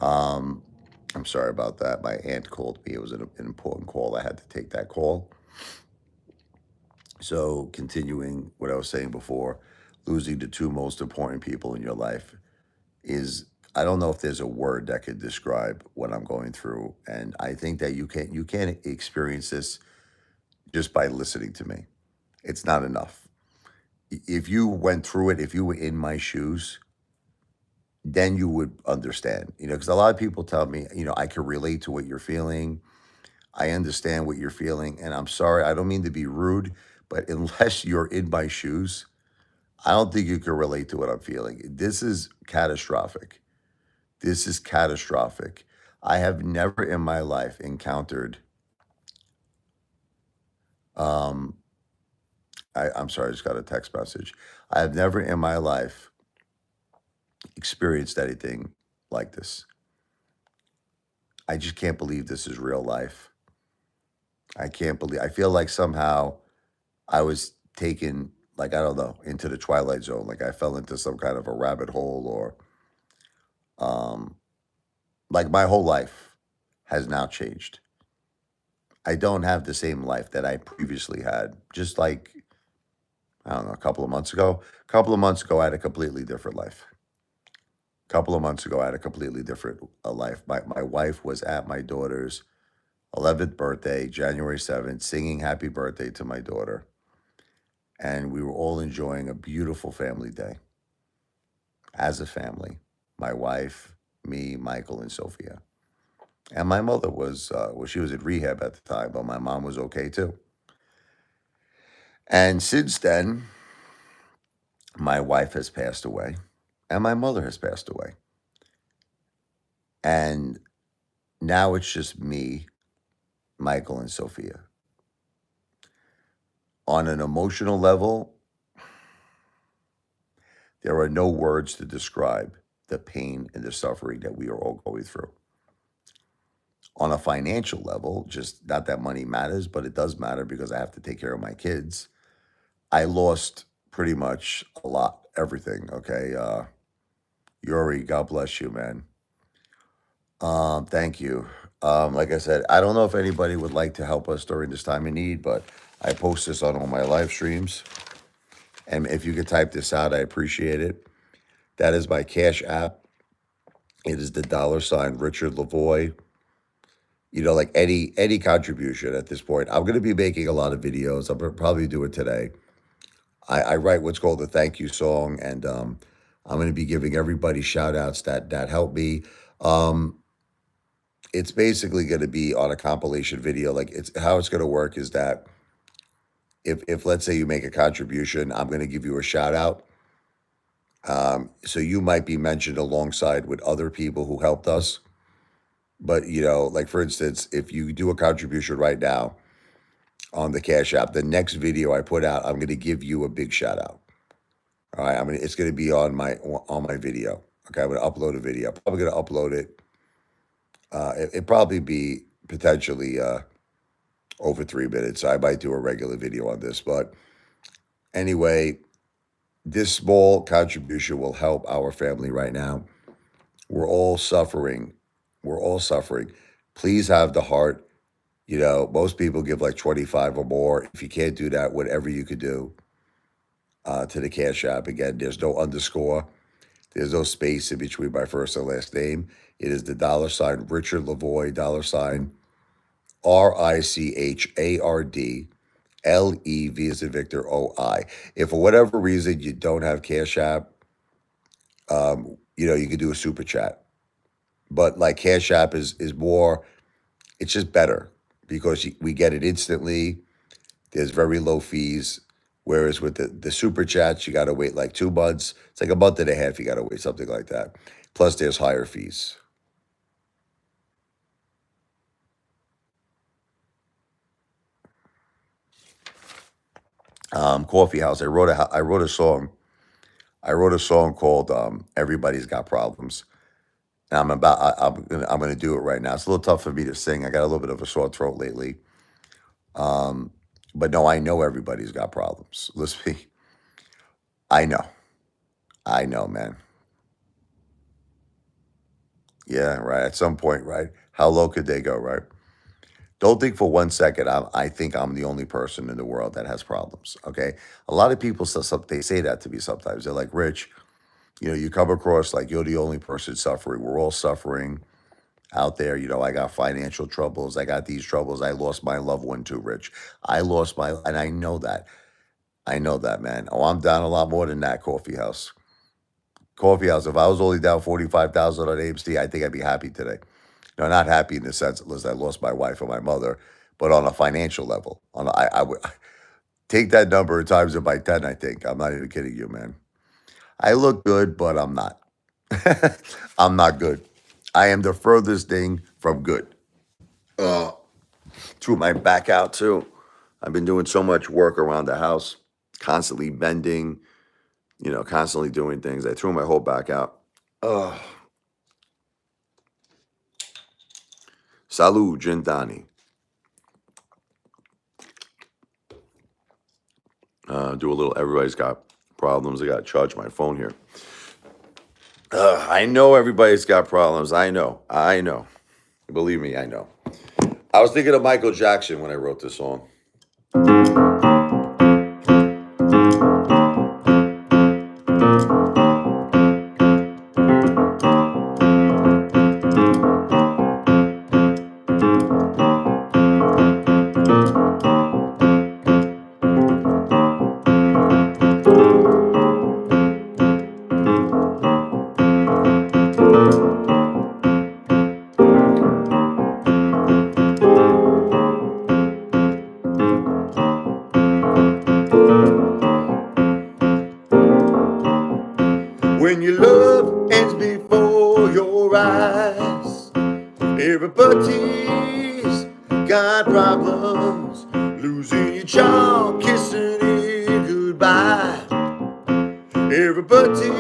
Um, I'm sorry about that. My aunt called me. It was an important call. I had to take that call. So, continuing what I was saying before, losing the two most important people in your life is, I don't know if there's a word that could describe what I'm going through. And I think that you can't experience this just by listening to me. It's not enough. If you went through it, if you were in my shoes, then you would understand. Because a lot of people tell me, I can relate to what you're feeling. I understand what you're feeling. And I'm sorry, I don't mean to be rude, but unless you're in my shoes, I don't think you can relate to what I'm feeling. This is catastrophic. This is catastrophic. I have never in my life encountered, um, I'm sorry, I just got a text message. I have never in my life experienced anything like this. I just can't believe this is real life. I feel like somehow I was taken, like, I don't know, into the twilight zone. Like I fell into some kind of a rabbit hole, or um, like my whole life has now changed. I don't have the same life that I previously had. Just like, I don't know, a couple of months ago. A couple of months ago, I had a completely different life. A couple of months ago, I had a completely different life. My wife was at my daughter's 11th birthday, January 7th, singing happy birthday to my daughter. And we were all enjoying a beautiful family day as a family. My wife, me, Michael, and Sophia. And my mother was, well, she was in rehab at the time, but my mom was okay too. And since then, my wife has passed away and my mother has passed away. And now it's just me, Michael, and Sophia. On an emotional level, there are no words to describe the pain and the suffering that we are all going through. On a financial level, just not that money matters, but it does matter because I have to take care of my kids. I lost pretty much a lot, everything. Okay. Yuri, God bless you, man. Thank you. Like I said, I don't know if anybody would like to help us during this time of need, but I post this on all my live streams. And if you could type this out, I appreciate it. That is my Cash App. It is the $ Richard Lavoie. Like any contribution at this point. I'm going to be making a lot of videos. I'm going to probably do it today. I write what's called a thank you song, and I'm going to be giving everybody shout outs that helped me. Um, it's basically going to be on a compilation video. Like, it's how it's going to work is that if let's say you make a contribution, I'm going to give you a shout out. So you might be mentioned alongside with other people who helped us. But like for instance, if you do a contribution right now on the Cash App, the next video I put out, I'm going to give you a big shout out. All right, it's going to be on my video. Okay, I'm going to upload a video. I'm probably going to upload it. It probably be potentially over 3 minutes. So I might do a regular video on this, but anyway, this small contribution will help our family right now. We're all suffering. We're all suffering. Please have the heart. Most people give like 25 or more. If you can't do that, whatever you could do to the Cash App. Again, there's no underscore. There's no space in between my first and last name. It is the $ Richard Lavoie, RICHARDLEV as in Victor OI. If for whatever reason you don't have Cash App, you can do a super chat. But like Cash App is more, it's just better because we get it instantly. There's very low fees. Whereas with the super chats, you got to wait like 2 months. It's like a month and a half. You got to wait, something like that. Plus, there's higher fees. Coffee House. I wrote a song. I wrote a song called "Everybody's Got Problems," and I'm gonna do it right now. It's a little tough for me to sing. I got a little bit of a sore throat lately. Um, but no, I know everybody's got problems. Let's be. I know. I know, man. Yeah, right. At some point, right? How low could they go, right? Don't think for 1 second I think I'm the only person in the world that has problems. Okay, a lot of people they say that to me sometimes. They're like, "Rich, you come across like you're the only person suffering. We're all suffering out there. I got financial troubles. I got these troubles. I lost my loved one too, Rich. I lost and I know that. I know that, man. Oh, I'm down a lot more than that, coffee house. Coffee house. If I was only down 45,000 on AMC, I think I'd be happy today. No, not happy in the sense that I lost my wife or my mother, but on a financial level. I would take that number and times it by 10, I think. I'm not even kidding you, man. I look good, but I'm not. I'm not good. I am the furthest thing from good. Uh, Threw my back out too. I've been doing so much work around the house, constantly bending, constantly doing things. I threw my whole back out. Uh, Salud, Gentani. Do a little, everybody's got problems. I got to charge my phone here. I know everybody's got problems. I know. I know. Believe me, I know. I was thinking of Michael Jackson when I wrote this song. When your love ends before your eyes, everybody's got problems. Losing your job, kissing it goodbye. Everybody's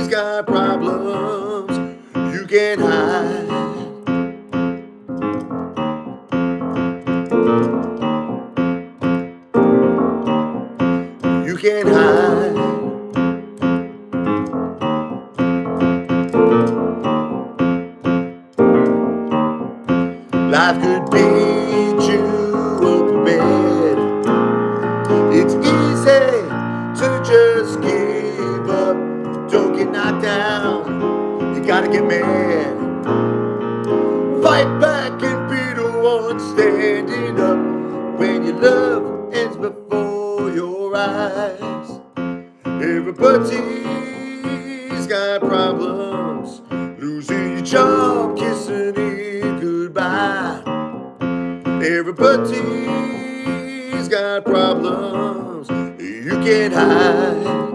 got problems you can't hide. You can't hide. Life could beat you up in bed. It's easy to just give up. Don't get knocked down. You gotta get mad. Fight back and be the one standing up. When your love ends before your eyes, everybody's got problems. Losing your job, kissing it goodbye. Everybody's got problems you can't hide.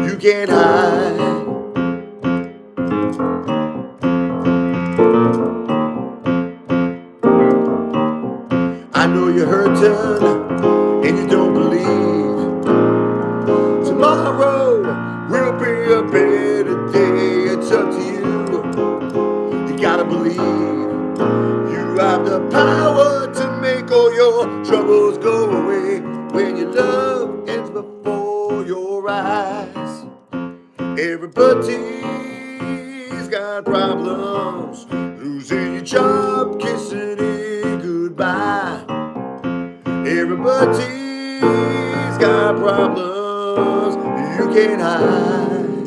You can't hide. I know you're hurting and you don't believe tomorrow will be a better day. It's up to you. You gotta believe you have the power to make all your troubles go away. When your love ends before your eyes, everybody's got problems. Losing your job, kissing it goodbye. Everybody's got problems you can't hide.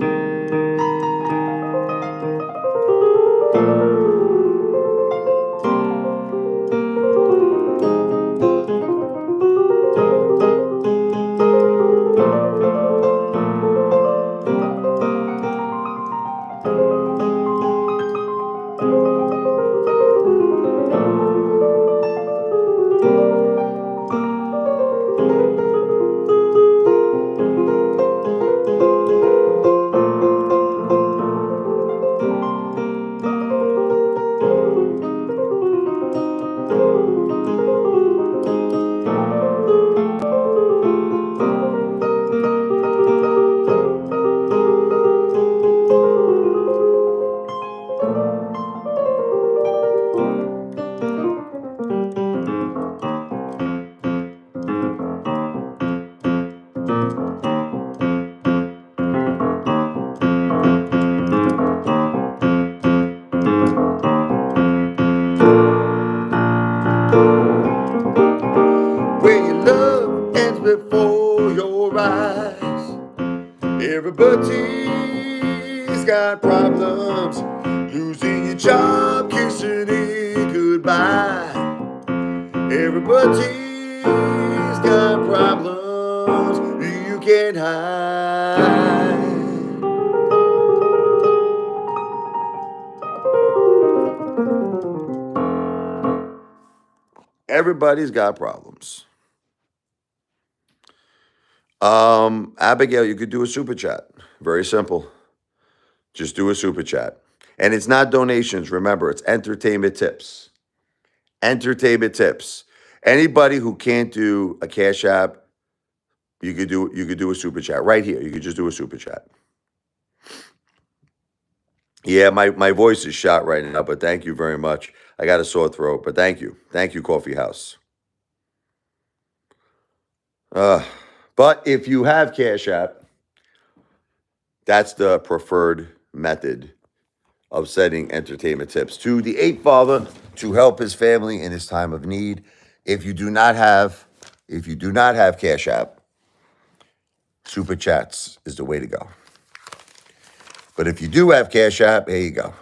before your eyes. Everybody's got problems. Losing your job, kissing it goodbye. Everybody's got problems you can't hide. Everybody's got problems. Abigail, you could do a super chat. Very simple. Just do a super chat. And it's not donations. Remember, it's entertainment tips. Entertainment tips. Anybody who can't do a Cash App, you could do a super chat right here. You could just do a super chat. Yeah, my voice is shot right now, but thank you very much. I got a sore throat, but thank you. Thank you, Coffee House. But if you have Cash App, that's the preferred method of sending entertainment tips to the Apefather to help his family in his time of need. If you do not have Cash App, super chats is the way to go. But if you do have Cash App, here you go.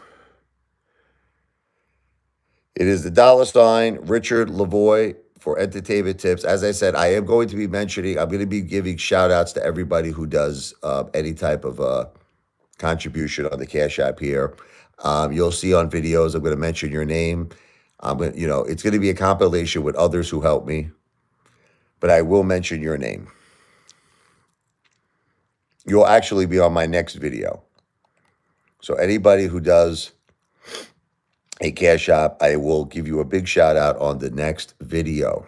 It is the $ Richard Lavoie for entertainment tips. As I said, I am going to be I'm going to be giving shout outs to everybody who does any type of contribution on the Cash App here. You'll see on videos, I'm going to mention your name. It's going to be a compilation with others who helped me, but I will mention your name. You'll actually be on my next video. So anybody who does a Cash App, I will give you a big shout out on the next video.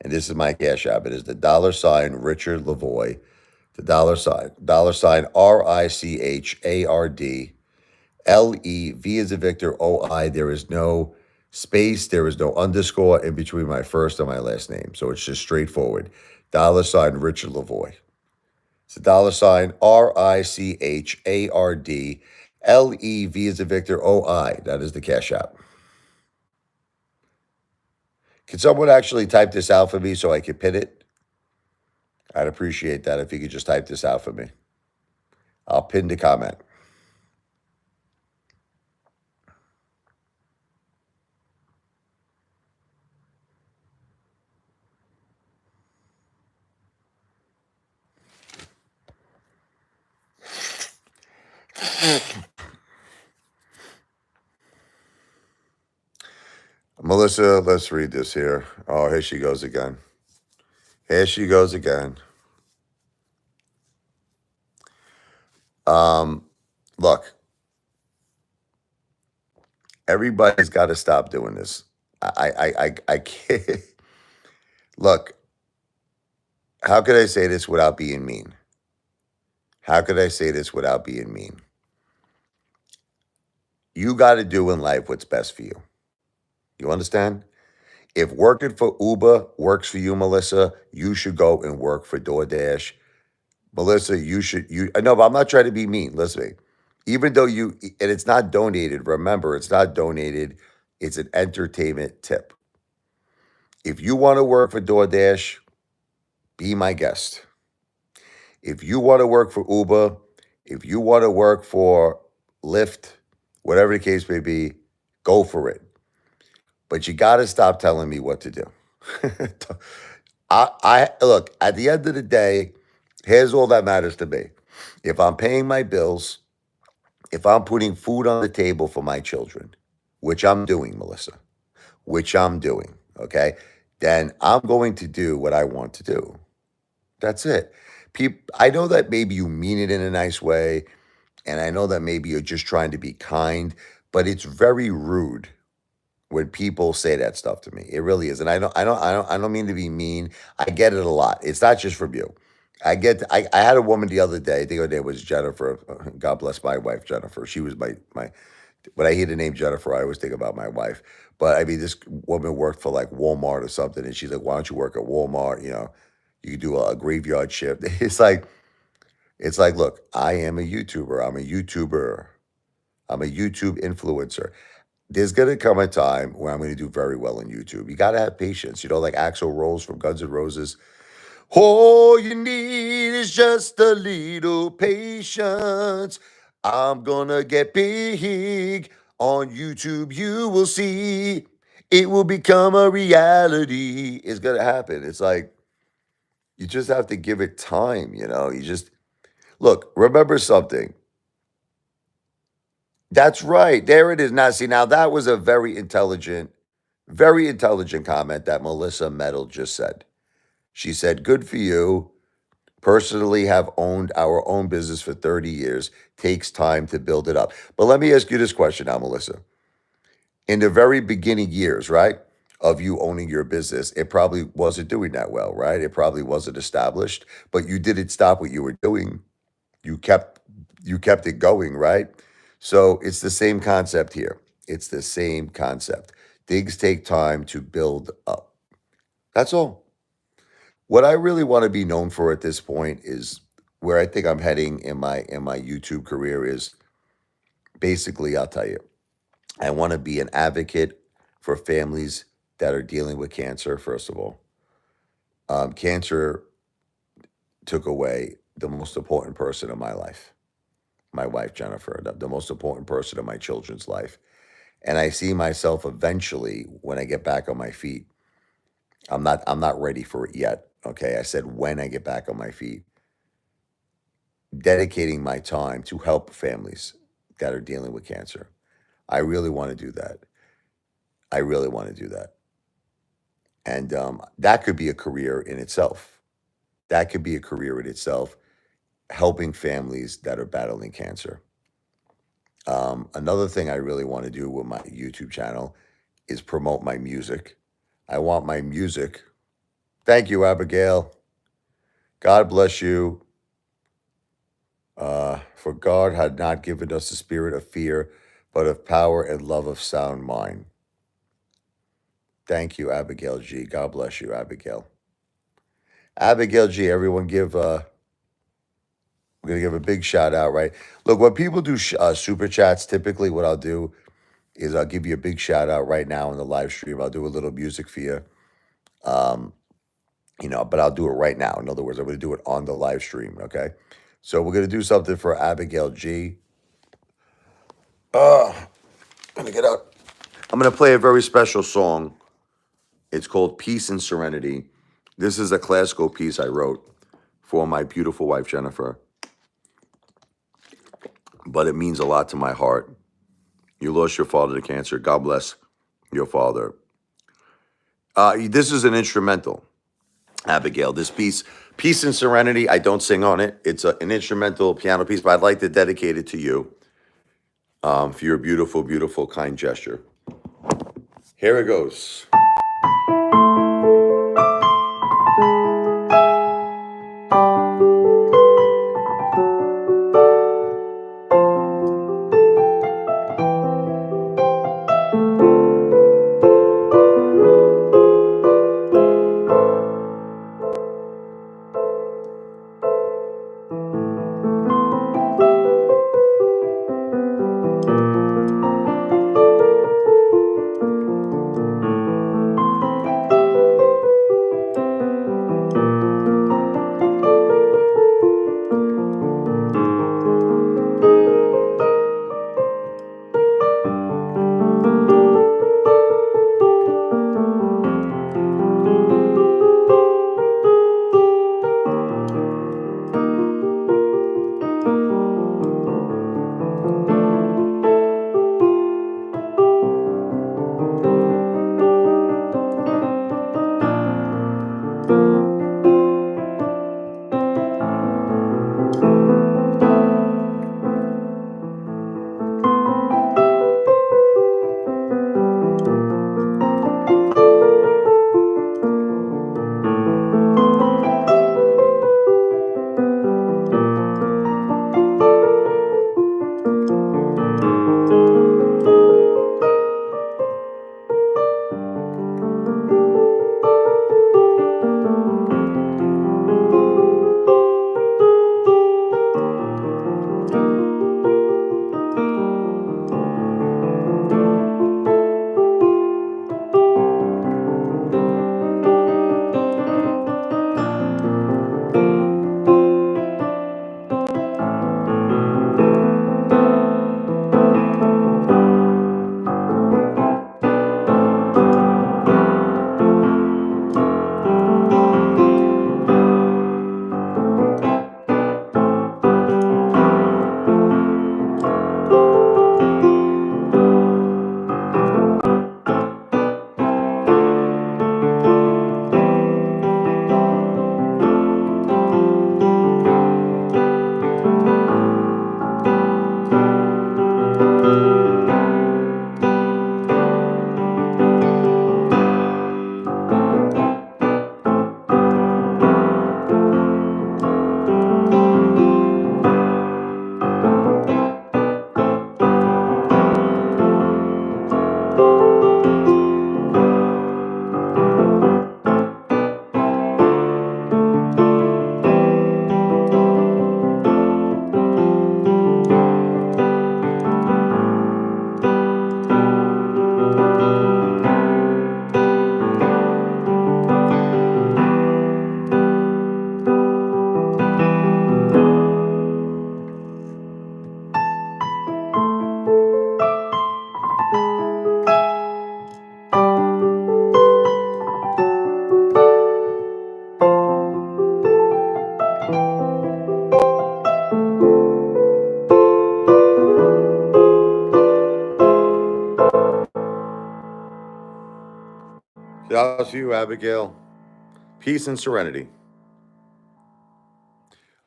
And this is my Cash App. It is the $ Richard Lavoie, the $ RICHARD LEV as a Victor OI. There is no space, there is no underscore in between my first and my last name. So it's just straightforward. $ Richard Lavoie. It's the $ RICHARD LEV as a Victor OI. That is the Cash App. Can someone actually type this out for me so I can pin it? I'd appreciate that if you could just type this out for me. I'll pin the comment. Melissa, let's read this here. Oh, here she goes again. Here she goes again. Look, everybody's got to stop doing this. I can't. Look, how could I say this without being mean? How could I say this without being mean? You got to do in life what's best for you. You understand? If working for Uber works for you, Melissa, you should go and work for DoorDash. Melissa, I know, but I'm not trying to be mean. Listen to me. Even though and it's not donated, remember, it's not donated. It's an entertainment tip. If you want to work for DoorDash, be my guest. If you want to work for Uber, if you want to work for Lyft, whatever the case may be, go for it. But you got to stop telling me what to do. I look, at the end of the day, here's all that matters to me. If I'm paying my bills, if I'm putting food on the table for my children, which I'm doing, Melissa, which I'm doing, okay, then I'm going to do what I want to do. That's it. I know that maybe you mean it in a nice way, and I know that maybe you're just trying to be kind, but it's very rude when people say that stuff to me. It really is. And I don't mean to be mean. I get it a lot. It's not just from you. I had a woman the other day, I think her name was Jennifer. God bless my wife, Jennifer. She was my when I hear the name Jennifer, I always think about my wife. But I mean, this woman worked for like Walmart or something, and she's like, "Why don't you work at Walmart? You can do a graveyard shift." It's like, look, I am a YouTuber. I'm a YouTube influencer. there's gonna come a time where I'm gonna do very well on YouTube. You gotta have patience. You know, like Axl Rose from Guns N' Roses. All you need is just a little patience. I'm gonna get big on YouTube. You will see. It will become a reality. It's gonna happen. It's like you just have to give it time, you know. You just look, remember something. That's right. There it is. Now, see, now that was a very intelligent comment that Melissa Metal just said. She said, good for you. Personally have owned our own business for 30 years. Takes time to build it up. But let me ask you this question now, Melissa. In the very beginning years, right, of you owning your business, it probably wasn't doing that well, right? It probably wasn't established, but you didn't stop what you were doing. You kept you kept it going, right? So it's the same concept here. It's the same concept. Things take time to build up. That's all. What I really want to be known for at this point is where I think I'm heading in my YouTube career is basically, I'll tell you, I want to be an advocate for families that are dealing with cancer. First of all, cancer took away the most important person in my life, my wife Jennifer, the most important person in my children's life, and I see myself eventually when I get back on my feet. I'm not ready for it yet. Okay, I said when I get back on my feet, dedicating my time to help families that are dealing with cancer. I really want to do that. I really want to do that. And that could be a career in itself. That could be a career in itself, helping families that are battling cancer. Another thing I really want to do with my YouTube channel is promote my music. I want my music. Thank you, Abigail. God bless you. For God had not given us the spirit of fear, but of power and love of sound mind. Thank you, Abigail G. God bless you, Abigail. Abigail G. Everyone give we're gonna give a big shout out, right? Look, when people do super chats, typically what I'll do is I'll give you a big shout out right now in the live stream. I'll do a little music for you, um, but I'll do it right now. In other words, I'm gonna do it on the live stream. Okay, so we're gonna do something for Abigail G. I'm gonna get out. I'm gonna play a very special song. It's called Peace and Serenity. This is a classical piece I wrote for my beautiful wife Jennifer, but it means a lot to my heart. You lost your father to cancer. God bless your father. This is an instrumental, Abigail. This piece, Peace and Serenity, I don't sing on it. It's an instrumental piano piece, but I'd like to dedicate it to you for your beautiful, beautiful, kind gesture. Here it goes. I'll see you, Abigail. Peace and serenity.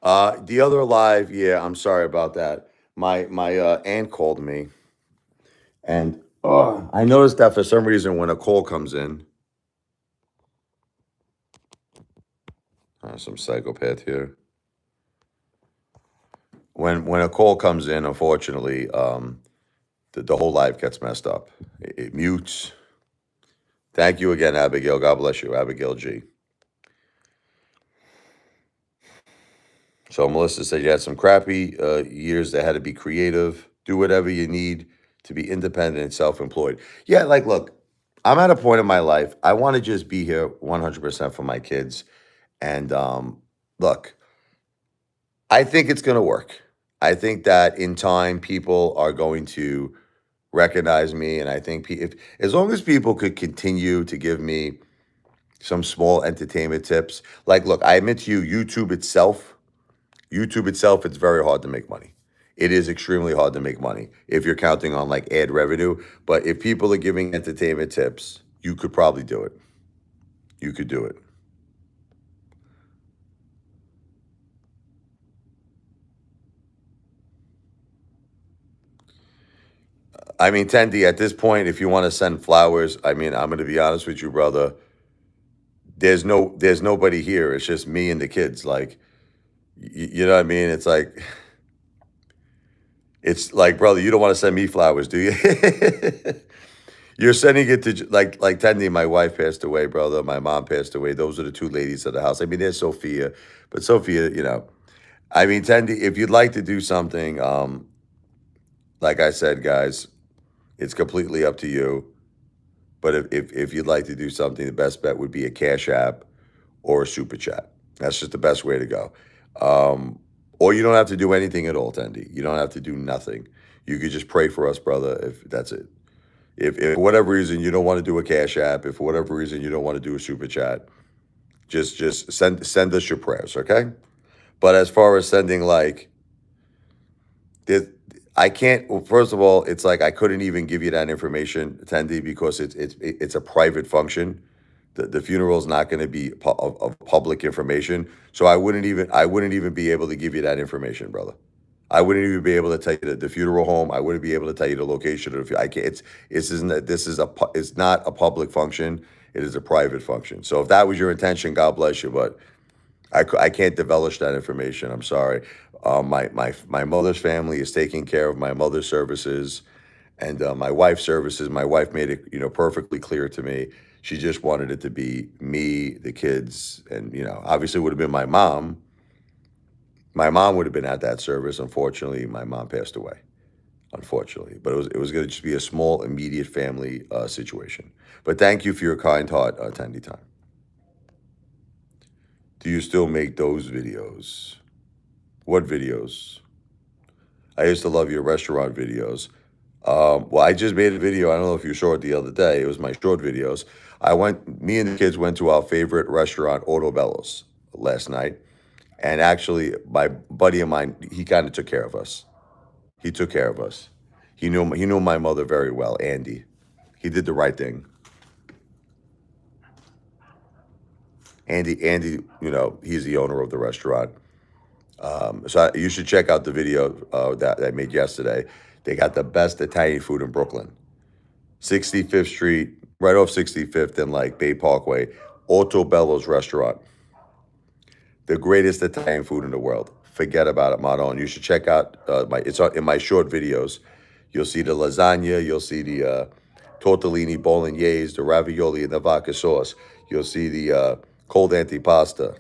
The other live, yeah, I'm sorry about that. My aunt called me, and I noticed that for some reason when a call comes in, some psychopath here. When a call comes in, unfortunately, the whole live gets messed up. It mutes. Thank you again, Abigail. God bless you, Abigail G. So Melissa said you had some crappy years that had to be creative. Do whatever you need to be independent and self-employed. Yeah, like look, I'm at a point in my life. I want to just be here 100% for my kids. And look, I think it's going to work. I think that in time, people are going to recognize me, and I think if as long as people could continue to give me some small entertainment tips, like look, I admit to you, YouTube itself, it's very hard to make money. It is extremely hard to make money if you're counting on like ad revenue. But if people are giving entertainment tips, you could probably do it. You could do it. I mean, Tendi, at this point, if you want to send flowers, I mean, I'm going to be honest with you, brother. There's nobody here. It's just me and the kids. Like, you know what I mean? It's like, brother, you don't want to send me flowers, do you? You're sending it to like Tendi. My wife passed away, brother. My mom passed away. Those are the two ladies of the house. I mean, there's Sophia, but Sophia, I mean, Tendi, if you'd like to do something, like I said, guys, it's completely up to you. But if you'd like to do something, the best bet would be a Cash App or a Super Chat. That's just the best way to go. Or you don't have to do anything at all, Tendi. You don't have to do nothing. You could just pray for us, brother, if that's it. If for whatever reason you don't want to do a Cash App, if for whatever reason you don't want to do a Super Chat, just send us your prayers, okay? But as far as sending like this, I can't. Well, first of all, it's like I couldn't even give you that information, Tendi, because it's a private function. The funeral is not going to be of public information, so I wouldn't even be able to give you that information, brother. I wouldn't even be able to tell you the funeral home. I wouldn't be able to tell you the location of the. I can't. It's not a public function. It is a private function. So if that was your intention, God bless you. But I can't divulge that information. I'm sorry. My mother's family is taking care of my mother's services, and my wife's services. My wife made it perfectly clear to me. She just wanted it to be me, the kids, and obviously it would have been my mom. My mom would have been at that service. Unfortunately, my mom passed away. Unfortunately, but it was going to just be a small, immediate family situation. But thank you for your kind heart, Tandy Time. Do you still make those videos? What videos? I used to love your restaurant videos. Well, I just made a video. I don't know if you saw it the other day. It was my short videos. Me and the kids went to our favorite restaurant, Autobello's, last night. And actually, my buddy of mine, he kind of took care of us. He took care of us. He knew my mother very well, Andy. He did the right thing. Andy, he's the owner of the restaurant. So you should check out the video that I made yesterday. They got the best Italian food in Brooklyn. 65th Street, right off 65th and like Bay Parkway, Bello's restaurant. The greatest Italian food in the world. Forget about it, Manon. You should check out in my short videos. You'll see the lasagna. You'll see the tortellini bolognese, the ravioli, and the vodka sauce. You'll see the cold antipasta.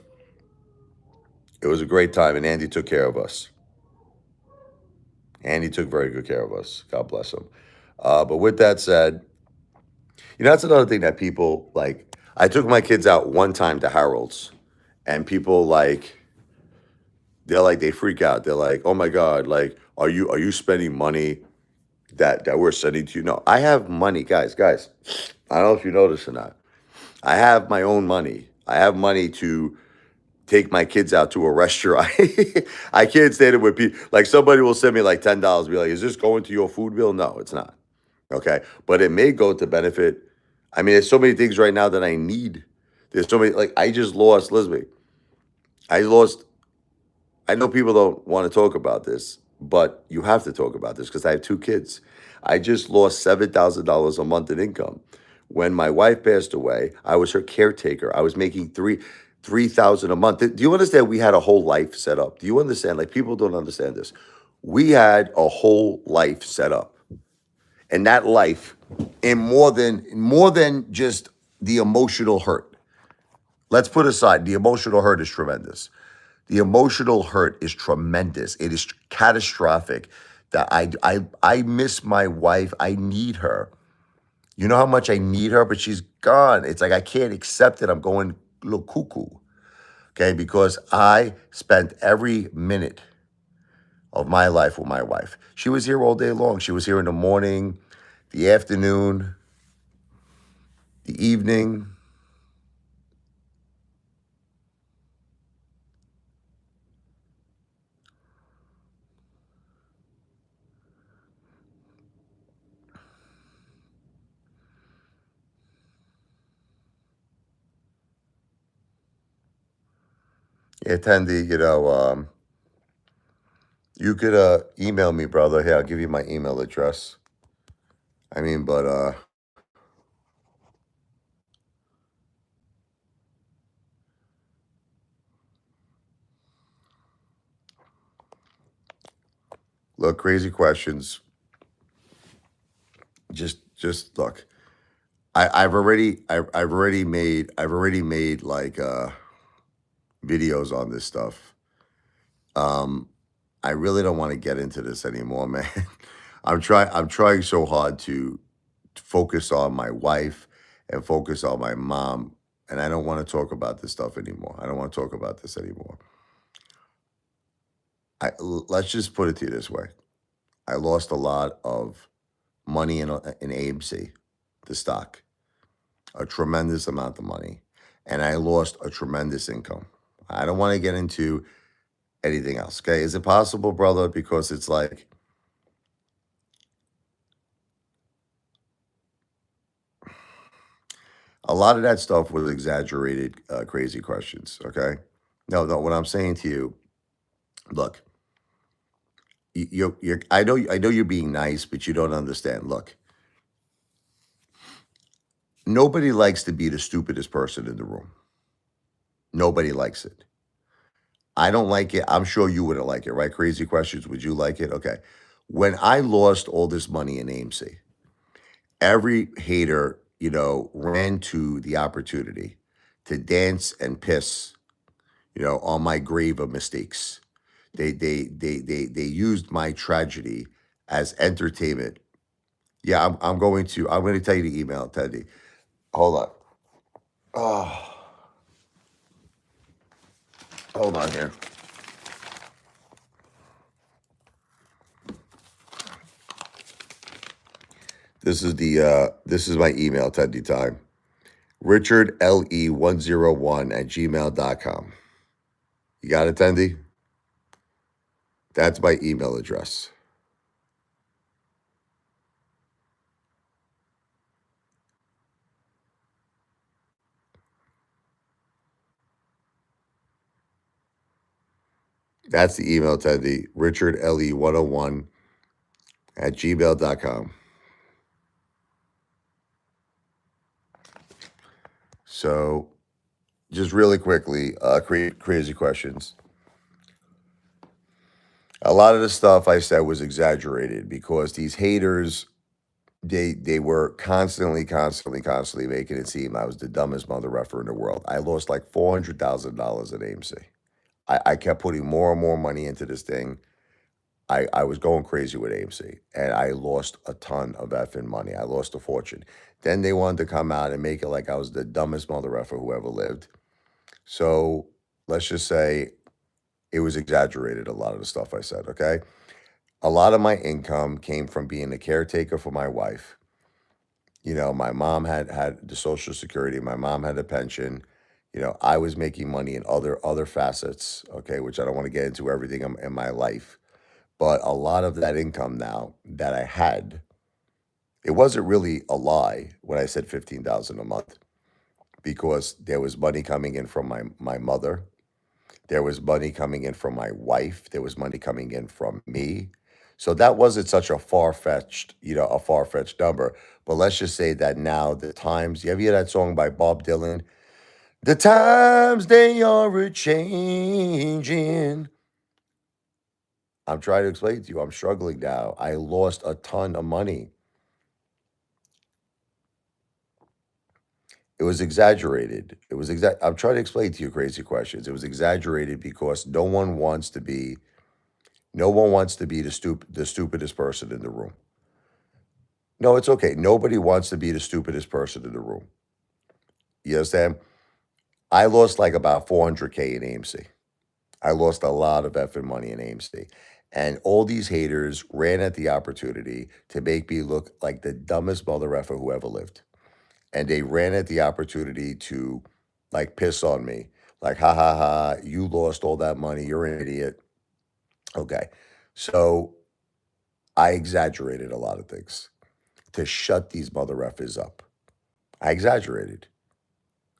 It was a great time, and Andy took care of us. Andy took very good care of us. God bless him. But with that said, that's another thing that people like. I took my kids out one time to Harold's, and people they freak out. They're like, "Oh my God! Like, are you spending money that we're sending to you?" No, I have money, guys. Guys, I don't know if you know this or not. I have my own money. I have money to take my kids out to a restaurant. I can't stay there with people. Like somebody will send me like $10. Be like, "Is this going to your food bill?" No, it's not. Okay, but it may go to benefit. I mean, there's so many things right now that I need. There's so many, like, I just lost, Lisby. I lost, I know people don't want to talk about this, but you have to talk about this because I have two kids. I just lost $7,000 a month in income. When my wife passed away, I was her caretaker. I was making 3,000 a month. Do you understand? We had a whole life set up. Do you understand? Like, people don't understand this. We had a whole life set up, and that life, in more than just the emotional hurt. Let's put aside the emotional hurt is tremendous. The emotional hurt is tremendous. It is catastrophic that I miss my wife. I need her. You know how much I need her, but she's gone. It's like I can't accept it. I'm going a little cuckoo. Okay, because I spent every minute of my life with my wife. She was here all day long. She was here in the morning, the afternoon, the evening. Attendee, you could email me, brother. Here, I'll give you my email address. I mean, but look, crazy questions. Just look. I've already made like videos on this stuff. Um, I really don't want to get into this anymore, man. I'm trying so hard to focus on my wife and focus on my mom, and I don't want to talk about this stuff anymore. I don't want to talk about this anymore. Let's just put it to you this way. I lost a lot of money in AMC, the stock, a tremendous amount of money, and I lost a tremendous income. I don't want to get into anything else. Okay. Is it possible, brother? Because it's like a lot of that stuff was exaggerated, crazy questions. Okay. No, no. What I'm saying to you, look, I know you're being nice, but you don't understand. Look, nobody likes to be the stupidest person in the room. Nobody likes it. I don't like it. I'm sure you wouldn't like it, right? Crazy questions. Would you like it? Okay. When I lost all this money in AMC, every hater, ran to the opportunity to dance and piss, on my grave of mistakes. They used my tragedy as entertainment. Yeah, I'm going to tell you the email, Teddy. Hold on. Oh, hold on here. This is my email, Teddy time. Richard LE101 at gmail.com. You got it, Tendy? That's my email address. That's the email, Tendy. Richard LE101 at gmail.com. So, just really quickly, crazy questions. A lot of the stuff I said was exaggerated because these haters, they were constantly making it seem I was the dumbest mother effer in the world. I lost like $400,000 at AMC. I kept putting more and more money into this thing. I was going crazy with AMC, and I lost a ton of effing money. I lost a fortune. Then they wanted to come out and make it like I was the dumbest mother effer who ever lived. So let's just say it was exaggerated, a lot of the stuff I said, okay? A lot of my income came from being a caretaker for my wife. My mom had the Social Security, my mom had a pension. I was making money in other facets, okay, which I don't want to get into everything in my life. But a lot of that income now that I had It wasn't really a lie when I said 15,000 a month because there was money coming in from my mother. There was money coming in from my wife. There was money coming in from me. So that wasn't such a far fetched number. But let's just say that now the times, you ever hear that song by Bob Dylan? The times they are a changing. I'm trying to explain to you, I'm struggling now. I lost a ton of money. It was exaggerated. I'm trying to explain to you crazy questions. It was exaggerated because no one wants to be the stupidest person in the room. No, it's okay. Nobody wants to be the stupidest person in the room. You understand? I lost like about 400K in AMC. I lost a lot of effing money in AMC. And all these haters ran at the opportunity to make me look like the dumbest mother effer who ever lived. And they ran at the opportunity to like piss on me. Like, ha ha ha, you lost all that money. You're an idiot. Okay. So I exaggerated a lot of things to shut these mother effers up. I exaggerated.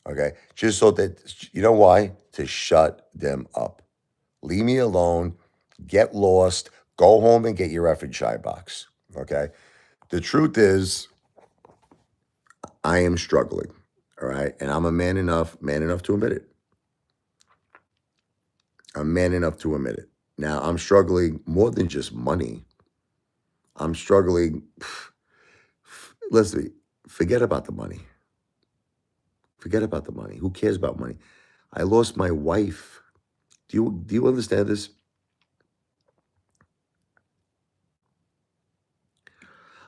Okay. Just so that, you know why? To shut them up. Leave me alone. Get lost. Go home and get your effing shy box. Okay. The truth is, I am struggling. All right. And I'm a man enough to admit it. I'm man enough to admit it. Now, I'm struggling more than just money. I'm struggling. Listen, forget about the money. Forget about the money. Who cares about money? I lost my wife. Do you understand this?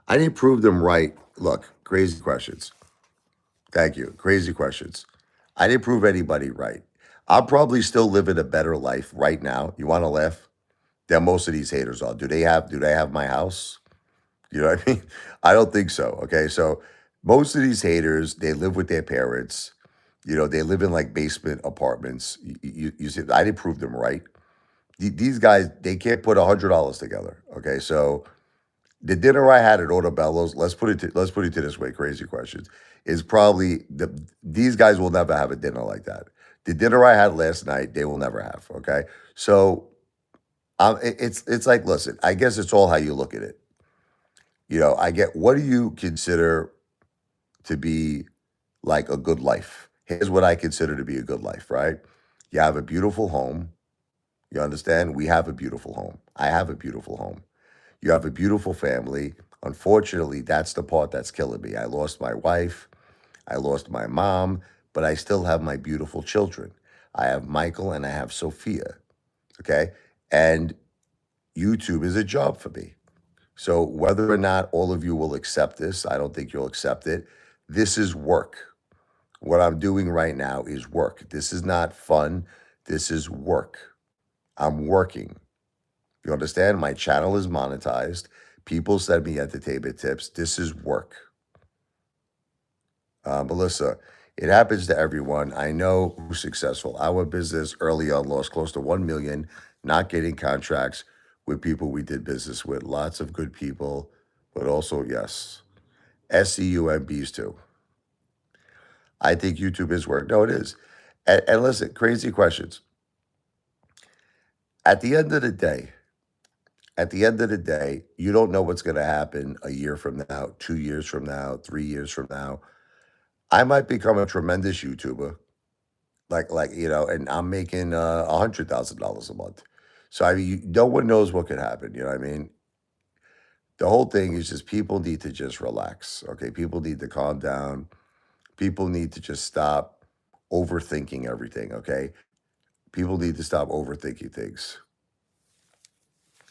I didn't prove them right. Look, crazy questions. Thank you. Crazy questions. I didn't prove anybody right. I'm probably still living a better life right now. You want to laugh? Than most of these haters are. Do they have my house? You know what I mean? I don't think so. Okay. So most of these haters, they live with their parents. They live in like basement apartments. You see, I didn't prove them right. These guys, they can't put $100 together. Okay. So the dinner I had at Orbello's, let's put it to this way, crazy questions, is probably these guys will never have a dinner like that. The dinner I had last night, they will never have. Okay. So it's like, listen, I guess it's all how you look at it. I get, what do you consider to be like a good life? Here's what I consider to be a good life, right? You have a beautiful home. You understand? We have a beautiful home. I have a beautiful home. You have a beautiful family. Unfortunately, that's the part that's killing me. I lost my wife. I lost my mom, but I still have my beautiful children. I have Michael and I have Sophia. Okay. And YouTube is a job for me. So whether or not all of you will accept this, I don't think you'll accept it. This is work. What I'm doing right now is work. This is not fun. This is work. I'm working. You understand? My channel is monetized. People send me entertainment tips. This is work. Melissa, it happens to everyone. I know who's successful. Our business early on lost close to 1 million, not getting contracts with people we did business with. Lots of good people, but also, yes, SEUMBs too. I think YouTube is work. No, it is. And listen, crazy questions. At the end of the day, you don't know what's going to happen a year from now, 2 years from now, 3 years from now. I might become a tremendous YouTuber, and I'm making $100,000 a month. So I mean, no one knows what could happen. You know what I mean? The whole thing is just people need to just relax. Okay, people need to calm down. People need to just stop overthinking everything. Okay, people need to stop overthinking things.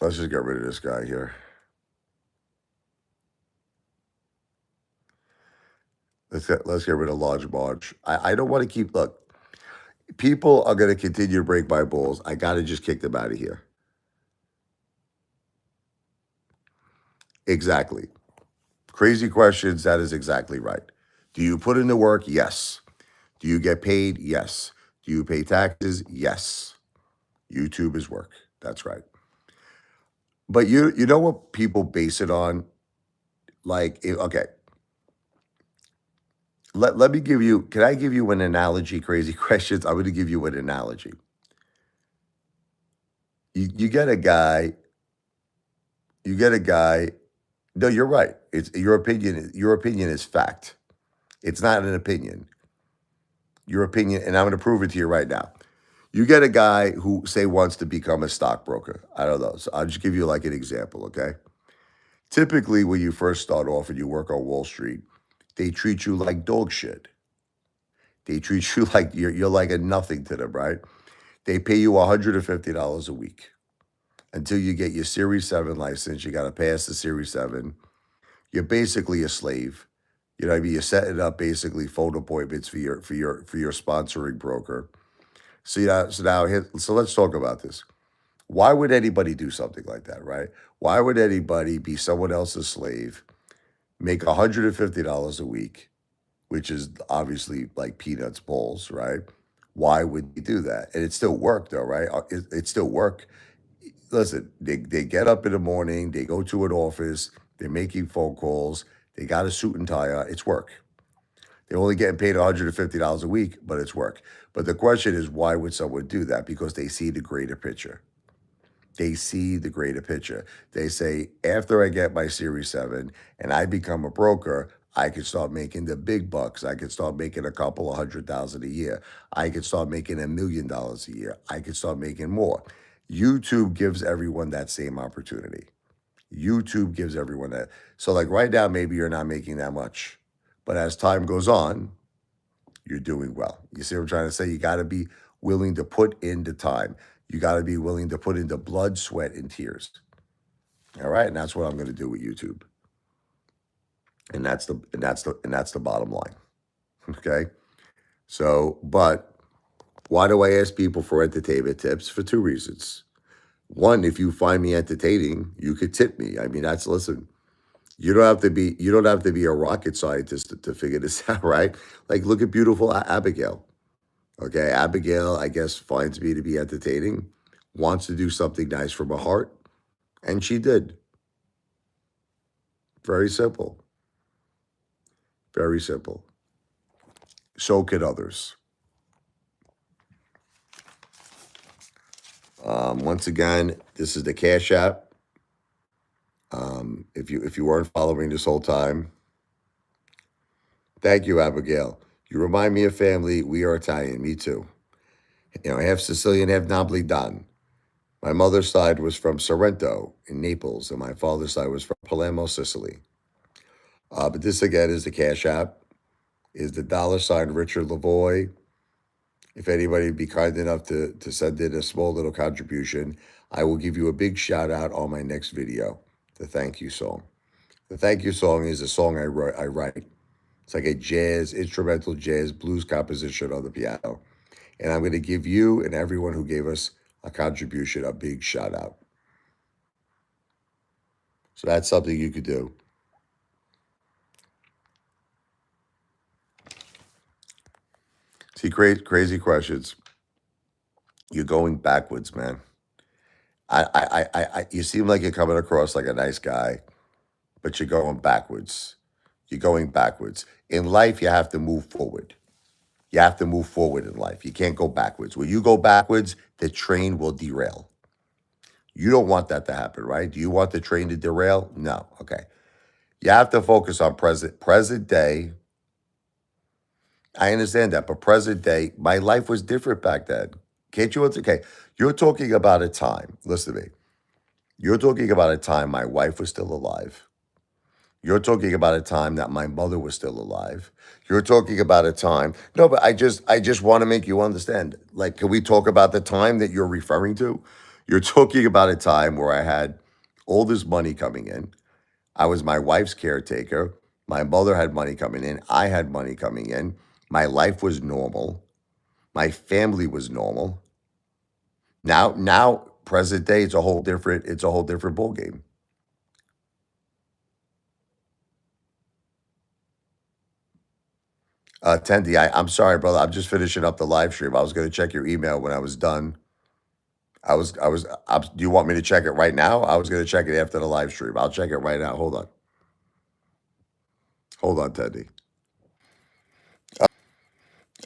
Let's just get rid of this guy here. Let's get rid of Large March. I don't want to keep look. People are going to continue to break my balls. I got to just kick them out of here. Exactly. Crazy questions. That is exactly right. Do you put in the work? Yes. Do you get paid? Yes. Do you pay taxes? Yes. YouTube is work. That's right. But you know what people base it on? Okay, let me give you, can I give you an analogy? Crazy questions. I'm going to give you an analogy. You get a guy, you get a guy. No, you're right. It's your opinion. Your opinion is fact. It's not an opinion. Your opinion, and I'm going to prove it to you right now. You get a guy who say wants to become a stockbroker. I don't know. So I'll just give you like an example, okay? Typically, when you first start off and you work on Wall Street, they treat you like dog shit. They treat you like you're like a nothing to them, right? They pay you $150 a week until you get your Series 7 license. You got to pass the Series 7. You're basically a slave. You know what I mean? You're setting up basically phone appointments for your sponsoring broker. So let's talk about this. Why would anybody do something like that, right? Why would anybody be someone else's slave, make $150 a week, which is obviously like peanuts balls, right? Why would you do that? And it still worked though, right? It still work. Listen, they get up in the morning, they go to an office, they're making phone calls, they got a suit and tie on. It's work. They're only getting paid $150 a week, but it's work. But the question is, why would someone do that? Because they see the greater picture. They see the greater picture. They say, after I get my Series 7 and I become a broker, I could start making the big bucks. I could start making a couple of 100,000 a year. I could start making $1 million a year. I could start making more. YouTube gives everyone that same opportunity. YouTube gives everyone that. So, like right now, maybe you're not making that much. But as time goes on, you're doing well. You see what I'm trying to say? You got to be willing to put in the time. You got to be willing to put in the blood, sweat, and tears. All right, and that's what I'm going to do with YouTube. And that's the bottom line. Okay. So, but why do I ask people for entertainment tips? For two reasons. One, if you find me entertaining, you could tip me. I mean, listen. You don't have to be a rocket scientist to figure this out, right? Like, look at beautiful Abigail. Okay, Abigail, I guess, finds me to be entertaining, wants to do something nice from her heart, and she did. Very simple. Very simple. So could others. Once again, this is the Cash App. If you weren't following this whole time, thank you, Abigail. You remind me of family. We are Italian. Me too. Half Sicilian, half Napolitan. My mother's side was from Sorrento in Naples, and my father's side was from Palermo, Sicily. But this again is the Cash App, is the $ Richard Lavoy. If anybody would be kind enough to send in a small little contribution, I will give you a big shout out on my next video, the thank you song. The thank you song is a song I write. It's like a instrumental jazz blues composition on the piano. And I'm going to give you and everyone who gave us a contribution a big shout out. So that's something you could do. See, crazy questions. You're going backwards, man. You seem like you're coming across like a nice guy, but you're going backwards. You're going backwards. In life, you have to move forward. You have to move forward in life. You can't go backwards. When you go backwards, the train will derail. You don't want that to happen, right? Do you want the train to derail? No. Okay. You have to focus on present day. I understand that, but present day, my life was different back then. Can't you? Okay, you're talking about a time. Listen to me. You're talking about a time my wife was still alive. You're talking about a time that my mother was still alive. You're talking about a time. No, but I just want to make you understand. Like, can we talk about the time that you're referring to? You're talking about a time where I had all this money coming in. I was my wife's caretaker. My mother had money coming in. I had money coming in. My life was normal. My family was normal. Now, present day, it's a whole different ball game. Tendi, I'm sorry, brother. I'm just finishing up the live stream. I was going to check your email when I was done. Do you want me to check it right now? I was going to check it after the live stream. I'll check it right now. Hold on. Hold on, Teddy.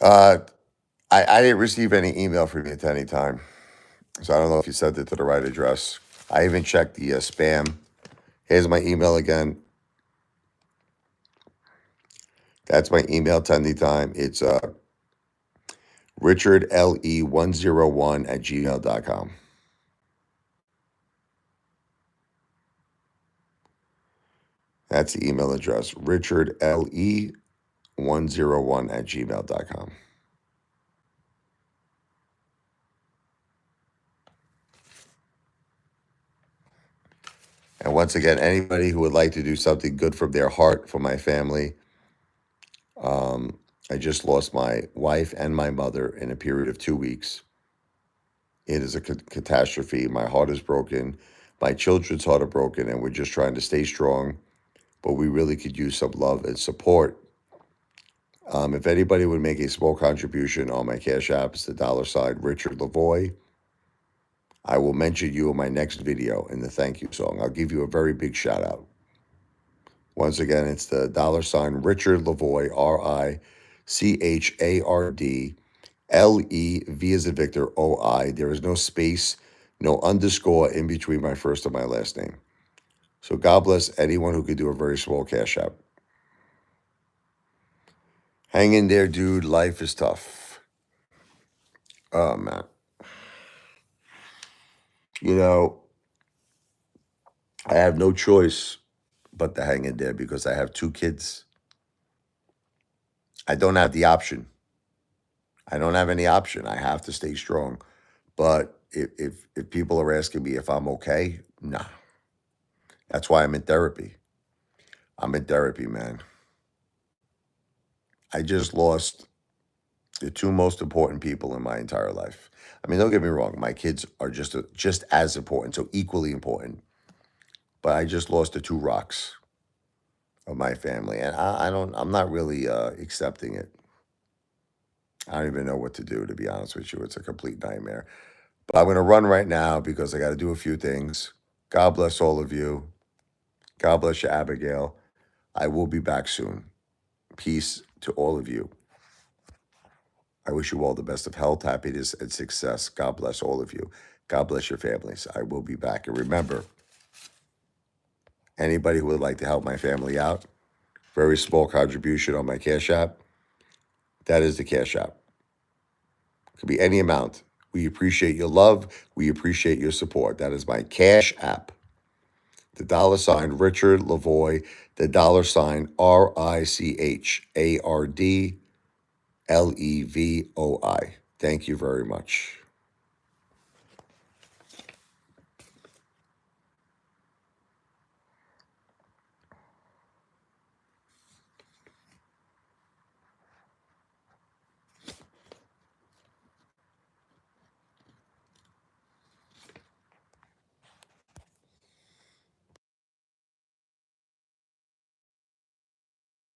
Uh, I didn't receive any email from you at any time, so I don't know if you sent it to the right address. I even checked the spam. Here's my email again. That's my email, Tendy Time. It's richardle101 at gmail.com. That's the email address, richardle101 at gmail.com. And once again, anybody who would like to do something good from their heart for my family, I just lost my wife and my mother in a period of 2 weeks. It is a catastrophe. My heart is broken. My children's heart are broken, and we're just trying to stay strong. But we really could use some love and support. If anybody would make a small contribution on my Cash App, it's the $ Richard Lavoie. I will mention you in my next video in the thank you song. I'll give you a very big shout out. Once again, it's the $ Richard Lavoie, RICHARD as in Victor, OI. There is no space, no underscore in between my first and my last name. So God bless anyone who could do a very small Cash App. Hang in there, dude. Life is tough. Oh, man. You know, I have no choice but to hang in there because I have 2 kids. I don't have the option. I don't have any option. I have to stay strong. But if people are asking me if I'm okay, nah. That's why I'm in therapy. I'm in therapy, man. I just lost the 2 most important people in my entire life. I mean, don't get me wrong. My kids are just as important, so equally important. But I just lost the 2 rocks of my family, and I'm not really accepting it. I don't even know what to do, to be honest with you. It's a complete nightmare. But I'm going to run right now because I got to do a few things. God bless all of you. God bless you, Abigail. I will be back soon. Peace to all of you. I wish you all the best of health, happiness, and success. God bless all of you. God bless your families. I will be back. And remember, anybody who would like to help my family out, very small contribution on my Cash App, that is the Cash App. It could be any amount. We appreciate your love. We appreciate your support. That is my Cash App. The $ Richard Lavoie, the $RICHARD LEVOI. Thank you very much.